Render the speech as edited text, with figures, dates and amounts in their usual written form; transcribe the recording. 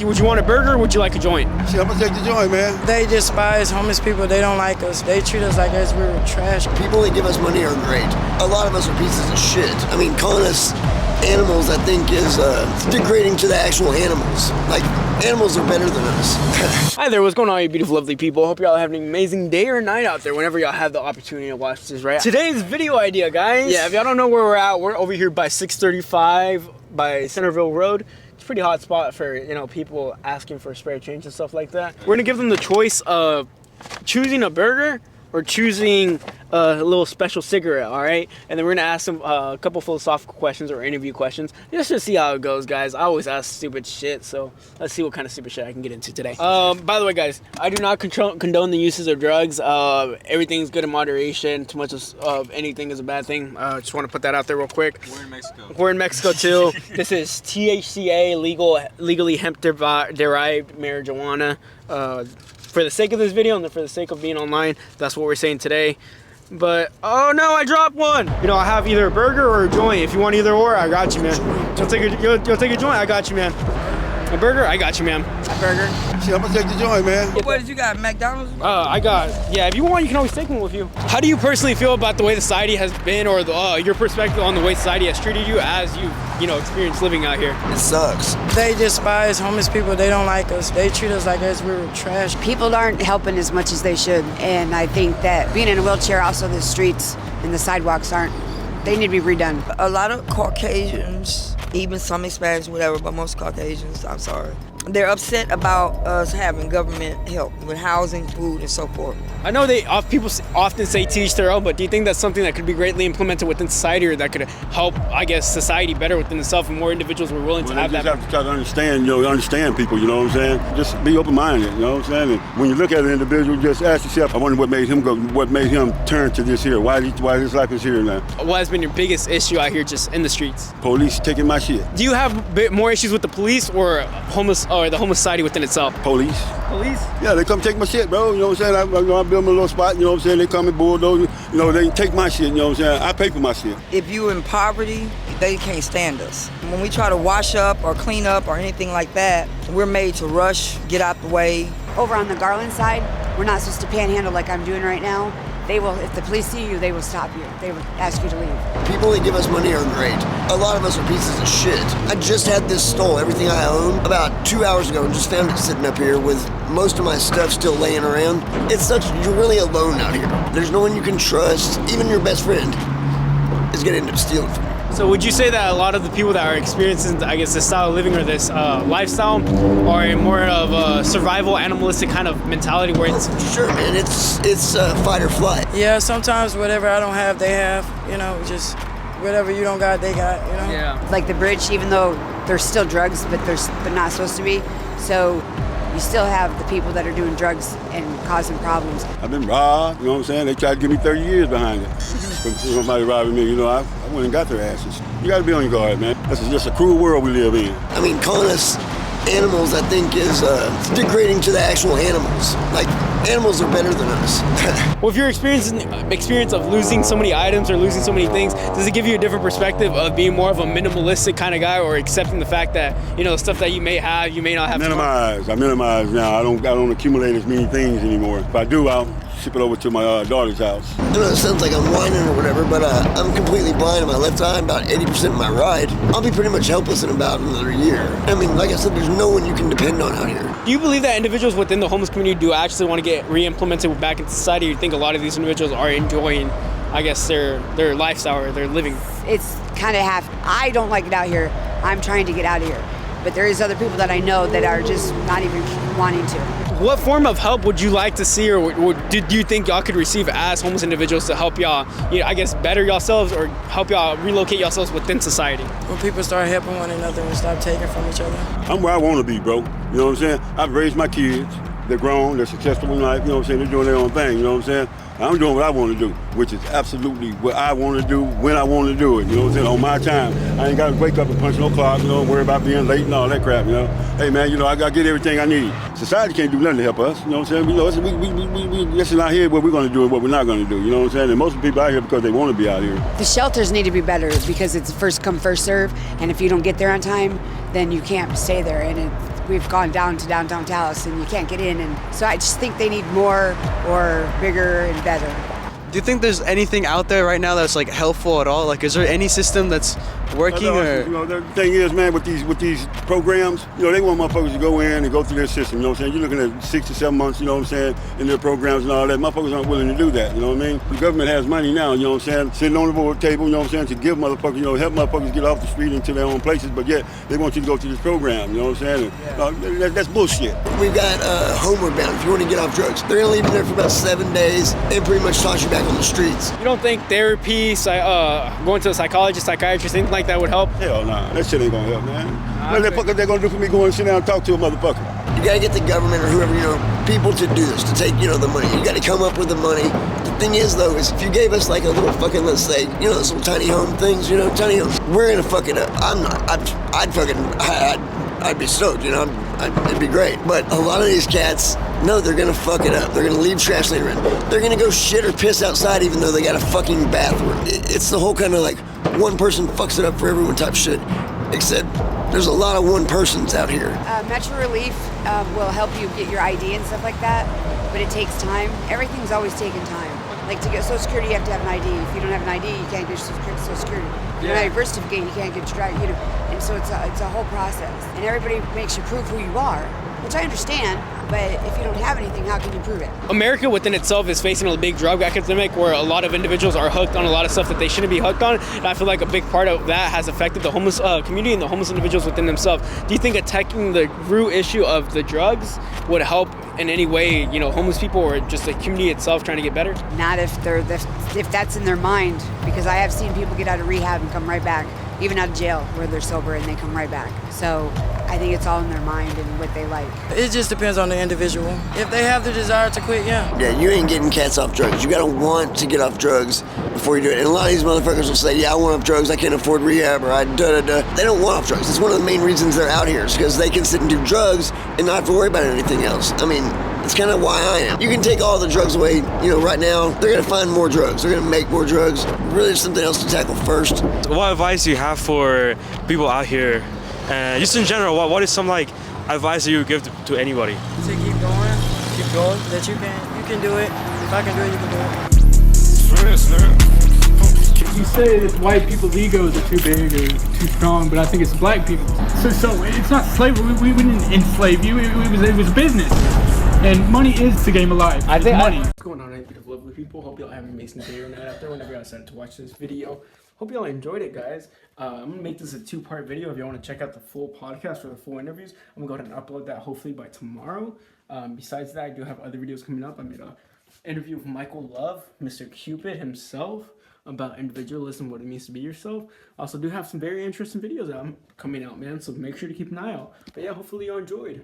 Would you want a burger or would you like a joint? Shit, I'm gonna take the joint, man. They despise homeless people. They don't like us. They treat us like as we were trash. People that give us money are great. A lot of us are pieces of shit. I mean, calling us animals, I think, is degrading to the actual animals. Like, animals are better than us. Hi there, what's going on, you beautiful, lovely people? Hope y'all having an amazing day or night out there whenever y'all have the opportunity to watch this, right? Today's video idea, guys. Yeah, if y'all don't know where we're at, we're over here by 635 by Centerville Road. It's a pretty hot spot for, you know, people asking for spare change and stuff like that. We're gonna give them the choice of choosing a burger or choosing a little special cigarette, all right? And then we're gonna ask them a couple philosophical questions or interview questions just to see how it goes, guys. I always ask stupid shit, so let's see what kind of stupid shit I can get into today. By the way, guys, I do not condone the uses of drugs. Everything's good in moderation. Too much of anything is a bad thing. Just want to put that out there real quick. We're in Mexico. We're in Mexico too. This is THCA, legally hemp-derived marijuana. For the sake of this video and for the sake of being online, that's what we're saying today. But, oh no, I dropped one. You know, I have either a burger or a joint. If you want either or, I got you, man. You'll take a joint, I got you, man. A burger, I got you, man. A burger. Shit, I'm gonna take the joint, man. What did you got, McDonald's? I got, yeah, if you want, you can always take one with you. How do you personally feel about the way the society has been, or your perspective on the way society has treated you as you know, experienced living out here? It sucks. They despise homeless people. They don't like us. They treat us like as we were trash. People aren't helping as much as they should, and I think that being in a wheelchair, also the streets and the sidewalks they need to be redone. A lot of Caucasians, even some Hispanics, whatever, but most Caucasians, I'm sorry, they're upset about us having government help with housing, food, and so forth. I know people often say teach their own, but do you think that's something that could be greatly implemented within society, or that could help, I guess, society better within itself, and more individuals were willing to have that? You just have to try to understand people, you know what I'm saying? Just be open-minded, you know what I'm saying? And when you look at an individual, just ask yourself, I wonder what made him turn to this here? Why his life is here now? What has been your biggest issue out here just in the streets? Police taking my shit. Do you have a bit more issues with the police or the homeless society within itself? Police. Police? Yeah, they come take my shit, bro. You know what I'm saying? I build my little spot, you know what I'm saying? They come and bulldoze, you know, they take my shit, you know what I'm saying? I pay for my shit. If you in poverty, they can't stand us. When we try to wash up or clean up or anything like that, we're made to rush, get out the way. Over on the Garland side, we're not supposed to panhandle like I'm doing right now. If the police see you, they will stop you. They will ask you to leave. People that give us money are great. A lot of us are pieces of shit. I just had this stole, everything I own, about 2 hours ago, and just found it sitting up here with most of my stuff still laying around. You're really alone out here. There's no one you can trust. Even your best friend is gonna end up stealing from you. So would you say that a lot of the people that are experiencing, I guess, this style of living or this lifestyle are in more of a survival, animalistic kind of mentality where it's... Sure, man, it's fight or flight. Yeah, sometimes whatever I don't have, they have. You know, just whatever you don't got, they got, you know? Yeah. Like the bridge, even though there's still drugs, but they're not supposed to be. So you still have the people that are doing drugs and causing problems. I've been robbed, you know what I'm saying? They tried to give me 30 years behind it. From somebody robbing me, you know, I went and got their asses. You gotta be on your guard, man. This is just a cruel world we live in. I mean, calling us animals, I think, is degrading to the actual animals. Like, animals are better than us. Well, if you're experiencing experience of losing so many items or losing so many things, does it give you a different perspective of being more of a minimalistic kind of guy, or accepting the fact that, you know, the stuff that you may have, you may not have? I minimize now. I don't accumulate as many things anymore. If I do, I'll ship it over to my daughter's house. I know it sounds like I'm whining or whatever, but I'm completely blind in my left eye, about 80% of my right. I'll be pretty much helpless in about another year. I mean, like I said, there's no one you can depend on out here. Do you believe that individuals within the homeless community do actually want to get re-implemented back into society? Or you think a lot of these individuals are enjoying, I guess, their lifestyle or their living? It's kind of half. I don't like it out here. I'm trying to get out of here. But there is other people that I know that are just not even wanting to. What form of help would you like to see, or do you think y'all could receive as homeless individuals to help y'all, you know, I guess, better yourselves or help y'all relocate yourselves within society? When people start helping one another and stop taking from each other. I'm where I want to be, bro. You know what I'm saying? I've raised my kids. They're grown. They're successful in life. You know what I'm saying? They're doing their own thing. You know what I'm saying? I'm doing what I want to do, which is absolutely what I want to do when I want to do it. You know what I'm saying? On my time. I ain't got to wake up and punch no clock, you know, worry about being late and all that crap, you know. Hey, man, you know, I got to get everything I need. Society can't do nothing to help us, you know what I'm saying? You know, this is not here what we're going to do and what we're not going to do, you know what I'm saying? And most of the people out here because they want to be out here. The shelters need to be better because it's first come, first serve, and if you don't get there on time, then you can't stay there, and we've gone down to downtown Dallas and you can't get in. And so I just think they need more or bigger and better. Do you think there's anything out there right now that's like helpful at all? Like, is there any system that's working? Or You know, the thing is, man, with these programs, you know, they want motherfuckers to go in and go through their system. You know what I'm saying? You're looking at 6 to 7 months. You know what I'm saying? In their programs and all that. Motherfuckers aren't willing to do that. You know what I mean? The government has money now. You know what I'm saying? Sitting on the board table. You know what I'm saying? To give motherfuckers, you know, help motherfuckers get off the street into their own places. But yet they want you to go to this program. You know what I'm saying? And, that's bullshit. We've got homeward bound. If you want to get off drugs, they're gonna leave you there for about 7 days and pretty much toss you back on the streets. You don't think therapy, going to a psychologist, psychiatrist, anything like that would help? Hell nah, that shit ain't gonna help, man. What the fuck are they gonna do for me going and sit down and talk to a motherfucker? You gotta get the government or whoever, you know, people to do this, to take, you know, the money. You gotta come up with the money. The thing is, though, is if you gave us like a little fucking, let's say, you know, those little tiny home things, you know, tiny homes, we're gonna fuck it up. I'm not. I'd be stoked, you know, it'd be great. But a lot of these cats, no, they're gonna fuck it up. They're gonna leave trash laying around. They're gonna go shit or piss outside even though they got a fucking bathroom. It's the whole kind of like one person fucks it up for everyone type shit. Except there's a lot of one persons out here. Metro Relief will help you get your ID and stuff like that, but it takes time. Everything's always taking time. Like to get Social Security, you have to have an ID. If you don't have an ID, you can't get Social Security. If you don't have your birth certificate, you can't get your drive. You know, and so it's a whole process. And everybody makes you prove who you are, which I understand. But if you don't have anything, how can you prove it? America within itself is facing a big drug epidemic where a lot of individuals are hooked on a lot of stuff that they shouldn't be hooked on. And I feel like a big part of that has affected the homeless community and the homeless individuals within themselves. Do you think attacking the root issue of the drugs would help in any way, you know, homeless people or just the community itself trying to get better? Not if that's in their mind, because I have seen people get out of rehab and come right back, even out of jail where they're sober and they come right back. So I think it's all in their mind and what they like. It just depends on the individual. If they have the desire to quit, yeah. Yeah, you ain't getting cats off drugs. You gotta want to get off drugs before you do it. And a lot of these motherfuckers will say, yeah, I want off drugs, I can't afford rehab, or I da-da-da. They don't want off drugs. It's one of the main reasons they're out here, is because they can sit and do drugs and not have to worry about anything else. I mean, it's kind of why I am. You can take all the drugs away, you know, right now, they're gonna find more drugs. They're gonna make more drugs. Really, there's something else to tackle first. What advice do you have for people out here? Just in general, what is some like advice that you would give to anybody? To keep going, that you can do it. If I can do it, you can do it. You say that white people's egos are too big or too strong, but I think it's black people. So it's not slavery. We didn't enslave you. It was business. And money is the game of life. I think money. What's going on, beautiful, lovely people? Hope y'all have an amazing day or night out there whenever y'all decided to watch this video. Hope y'all enjoyed it, guys. I'm gonna make this a 2-part video. If y'all want to check out the full podcast for the full interviews, I'm gonna go ahead and upload that hopefully by tomorrow. Besides that, I do have other videos coming up. I made an interview with Michael Love, Mr. Cupid himself, about individualism, what it means to be yourself. I also do have some very interesting videos that I'm coming out, man. So make sure to keep an eye out. But yeah, hopefully y'all enjoyed.